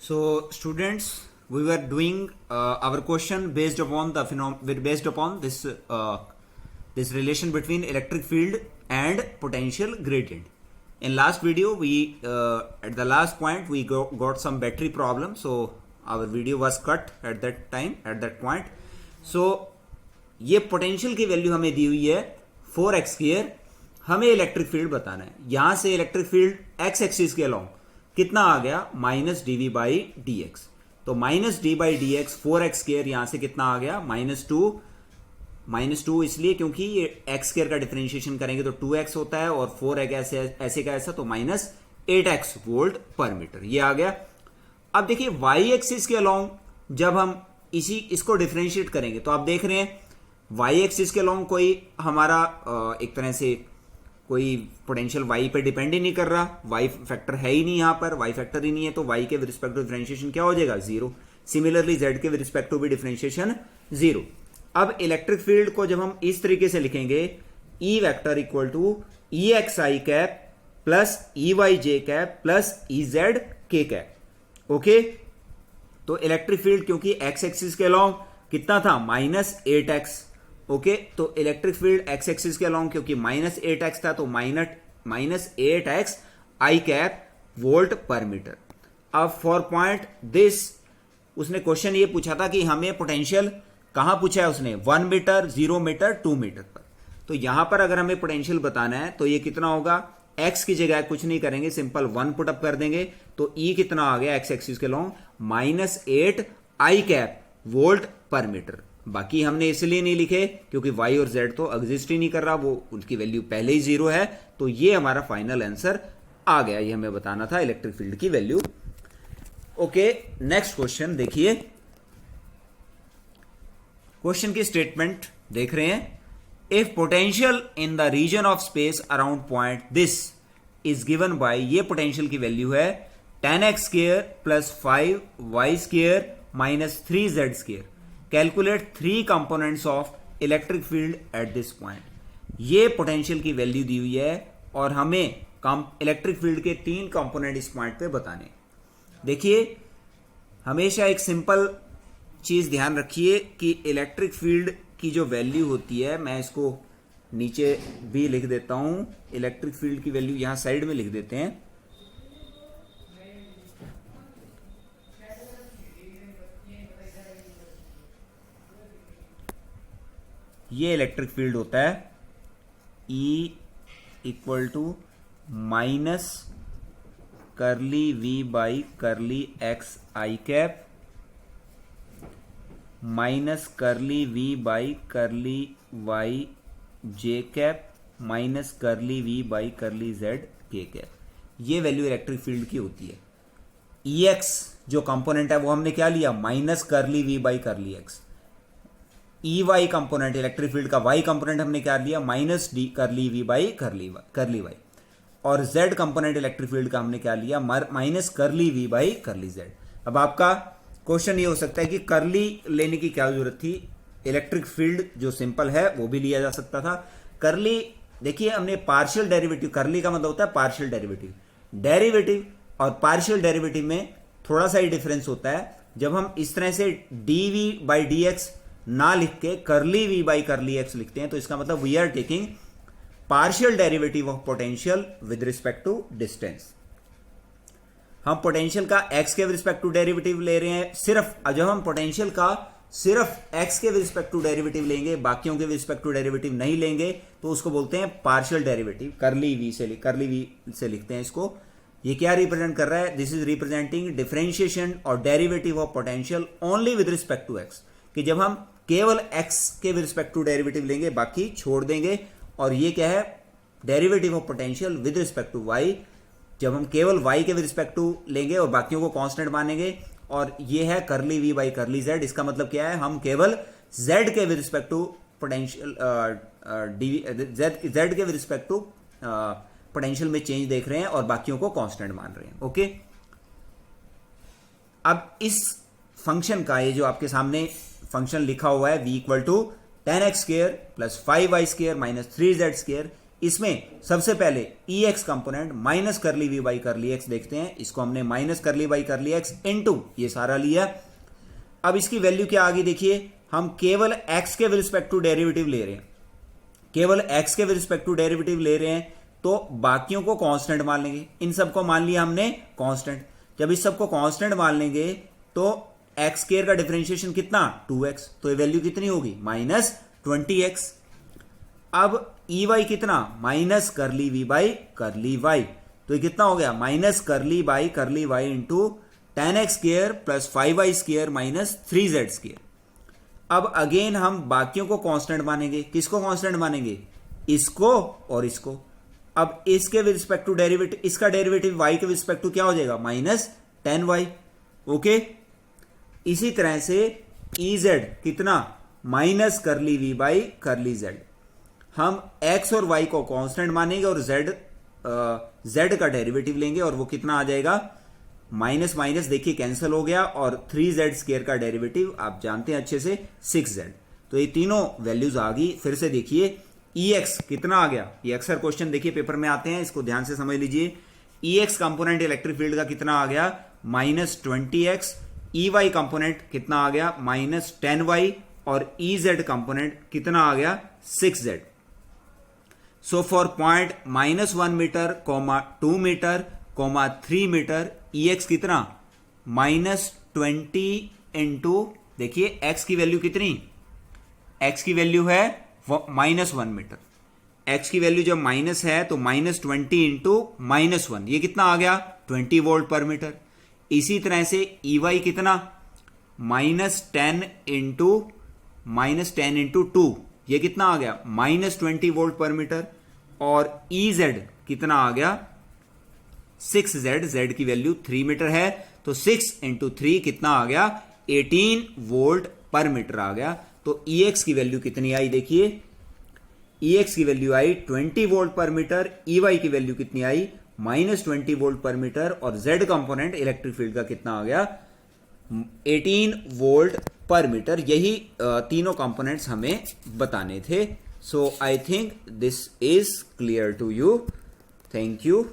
So, students, we were doing our question based upon this relation between electric field and potential gradient. In last video, we at the last point we got some battery problem, so our video was cut at that point. So, ये potential की value हमें दी हुई है 4x square. हमें electric field बताना है. यहां से इलेक्ट्रिक फील्ड एक्स एक्सिस के अलॉन्ग कितना आ गया minus d by d x. तो minus d by d x 4x square यहां से कितना आ गया माइनस टू इसलिए क्योंकि ये एक्स स्क्वायर का डिफरेंशिएशन करेंगे तो 2x होता है और 4 ऐसे का ऐसा तो माइनस 8x वोल्ट पर मीटर ये आ गया. अब देखिए वाई एक्सिस के अलॉन्ग जब हम इसको डिफरेंशिएट करेंगे तो आप देख रहे हैं वाई एक्सिस के अलॉन्ग कोई हमारा एक तरह से कोई पोटेंशियल वाई पे डिपेंड ही नहीं कर रहा. वाई फैक्टर है ही नहीं, यहां पर वाई फैक्टर ही नहीं है तो वाई के विद रिस्पेक्ट टू डिफरेंशिएशन क्या हो जाएगा जीरो. सिमिलरली जेड के विद रिस्पेक्ट टू भी डिफरेंशिएशन जीरो. अब इलेक्ट्रिक फील्ड को जब हम इस तरीके से लिखेंगे E vector equal to E x i cap plus E y j cap plus E z k cap. Okay, तो इलेक्ट्रिक फील्ड क्योंकि एक्स एक्सिस के अलॉन्ग कितना था माइनस 8x. ओके, तो इलेक्ट्रिक फील्ड एक्स एक्सिस के along क्योंकि minus 8x था तो माइनस 8x आई कैप वोल्ट पर मीटर. अब फॉर पॉइंट दिस उसने क्वेश्चन ये पूछा था कि हमें पोटेंशियल कहां पूछा है उसने 1 मीटर 0 मीटर 2 मीटर पर. तो यहां पर अगर हमें पोटेंशियल बताना है तो ये कितना होगा x की जगह कुछ नहीं करेंगे सिंपल 1 पुट अप कर देंगे तो E कितना आ गया एक्स एक्सिस के अलॉन्ग माइनस 8 आई कैप वोल्ट पर मीटर. बाकी हमने इसलिए नहीं लिखे क्योंकि y और z तो एग्जिस्ट ही नहीं कर रहा, वो उनकी वैल्यू पहले ही जीरो है. तो ये हमारा फाइनल आंसर आ गया. ये हमें बताना था इलेक्ट्रिक फील्ड की वैल्यू. ओके, नेक्स्ट क्वेश्चन देखिए. क्वेश्चन की स्टेटमेंट देख रहे हैं. If potential in the region of space around point this is given by, ये पोटेंशियल की वैल्यू है 10x square plus 5y square minus 3z square. Calculate 3 components of electric field at this point. ये potential की value दी हुई है और हमें इलेक्ट्रिक फील्ड के 3 कंपोनेंट इस पॉइंट पे बताने. देखिए हमेशा एक सिंपल चीज ध्यान रखिए कि इलेक्ट्रिक फील्ड की जो वैल्यू होती है, मैं इसको नीचे भी लिख देता हूं. इलेक्ट्रिक फील्ड की वैल्यू यहां साइड में लिख देते हैं. ये इलेक्ट्रिक फील्ड होता है E equal to minus curly V by curly x i cap minus curly V by curly y j cap minus curly V by curly Z k cap. ये value electric field की होती है. EX जो component है वो हमने क्या लिया minus curly V by curly x. EY component electric field का Y कंपोनेंट हमने क्या लिया माइनस डी करली V बाई करली वाई. और Z कंपोनेंट इलेक्ट्रिक फील्ड का हमने क्या लिया minus curly V by curly Z. अब आपका क्वेश्चन ये हो सकता है कि करली लेने की क्या जरूरत थी, इलेक्ट्रिक फील्ड जो सिंपल है वो भी लिया जा सकता था. करली देखिए हमने पार्शियल डेरिवेटिव, करली का मतलब होता है पार्शियल डेरिवेटिव और पार्शियल डेरिवेटिव में थोड़ा सा ही डिफरेंस होता है. जब हम इस तरह से dv बाई dx ना लिख के करली V बाई करली एक्स लिखते हैं तो इसका मतलब we are taking partial derivative of potential with respect to distance. हम पोटेंशियल का x के रिस्पेक्ट टू डेरिवेटिव ले रहे हैं. सिर्फ जब हम पोटेंशियल का सिर्फ x के रिस्पेक्ट टू डेरिवेटिव लेंगे, बाकियों के रिस्पेक्ट टू डेरिवेटिव नहीं लेंगे तो उसको बोलते हैं पार्शियल डेरिवेटिव. करली V से लिखते हैं इसको. ये क्या रिप्रेजेंट कर रहा है, दिस इज रिप्रेजेंटिंग डिफरेंशिएशन और derivative of potential only with respect to x. कि जब हम केवल x के रिस्पेक्ट टू डेरिवेटिव लेंगे बाकी छोड़ देंगे. और ये क्या है derivative of potential with respect to y. जब हम केवल y के रिस्पेक्ट टू लेंगे और बाकियों को कांस्टेंट मानेंगे. और ये है करली V बाई करली Z. इसका मतलब क्या है हम केवल z के रिस्पेक्ट टू पोटेंशियल z के रिस्पेक्ट टू पोटेंशियल में चेंज देख रहे हैं और बाकियों को कांस्टेंट मान रहे हैं. ओके, अब इस फंक्शन का ये जो आपके सामने फंक्शन लिखा हुआ है v equal to 10x square plus 5y square minus 3z square, इसमें सबसे पहले e x component minus curly we by curly x देखते हैं। इसको हमने minus curly by curly x into ये सारा लिया। अब इसकी वैल्यू क्या आ गई देखिए, हम केवल एक्स के रिस्पेक्ट टू डेरिवेटिव ले रहे हैं, केवल एक्स के रिस्पेक्ट टू डेरिवेटिव ले रहे हैं, तो बाकियों को कांस्टेंट मान लेंगे। इन सबको मान लिया हमने कांस्टेंट। जब इस सबको कांस्टेंट मान लेंगे तो एक्स स्क्वायर का डिफरेंशिएशन कितना 2x, तो ये वैल्यू कितनी होगी -20x। अब ई वाई कितना minus curly we by curly y, तो ये कितना हो गया minus curly by curly y into 10x square plus 5y square minus 3z square. अब अगेन हम बाकियों को कांस्टेंट मानेंगे। किसको कांस्टेंट मानेंगे, इसको और इसको। अब इसके विद रिस्पेक्ट टू डेरिवेटिव, इसका डेरिवेटिव y के रिस्पेक्ट टू क्या हो जाएगा -10y। ओके, इसी तरह से Ez कितना minus curly v by curly z। हम x और y को कांस्टेंट मानेंगे और z का डेरिवेटिव लेंगे और वो कितना आ जाएगा माइनस माइनस देखिए कैंसिल हो गया, और 3z स्क्वायर का डेरिवेटिव आप जानते हैं अच्छे से 6z। तो ये तीनों वैल्यूज आ गई। फिर से देखिए Ex कितना आ गया, ये अक्सर क्वेश्चन देखिए पेपर में आते हैं, इसको ध्यान से समझ लीजिए। Ex कंपोनेंट इलेक्ट्रिक फील्ड का कितना आ गया -20x, Ey कंपोनेंट कितना आ गया -10y, और Ez कंपोनेंट कितना आ गया 6z। So for point -1 metre, 2 metre, 3 metre Ex कितना -20 इंटू देखिए x की वैल्यू कितनी, x की वैल्यू है -1 मीटर। x की वैल्यू जब माइनस है तो -20 इंटू -1, ये कितना आ गया 20 वोल्ट पर मीटर। इसी तरह से Ey कितना -10 इंटू 2, ये कितना आ गया -20 वोल्ट पर मीटर। और Ez कितना आ गया 6z, z की वैल्यू 3 मीटर है, तो 6 इंटू 3 कितना आ गया 18 वोल्ट पर मीटर आ गया। तो Ex की वैल्यू कितनी आई देखिए, Ex की वैल्यू आई 20 वोल्ट पर मीटर, Ey की वैल्यू कितनी आई -20 वोल्ट पर मीटर, और Z कंपोनेंट इलेक्ट्रिक फील्ड का कितना आ गया 18 वोल्ट पर मीटर। यही तीनों कंपोनेंट्स हमें बताने थे। So I think this is clear to you. Thank you.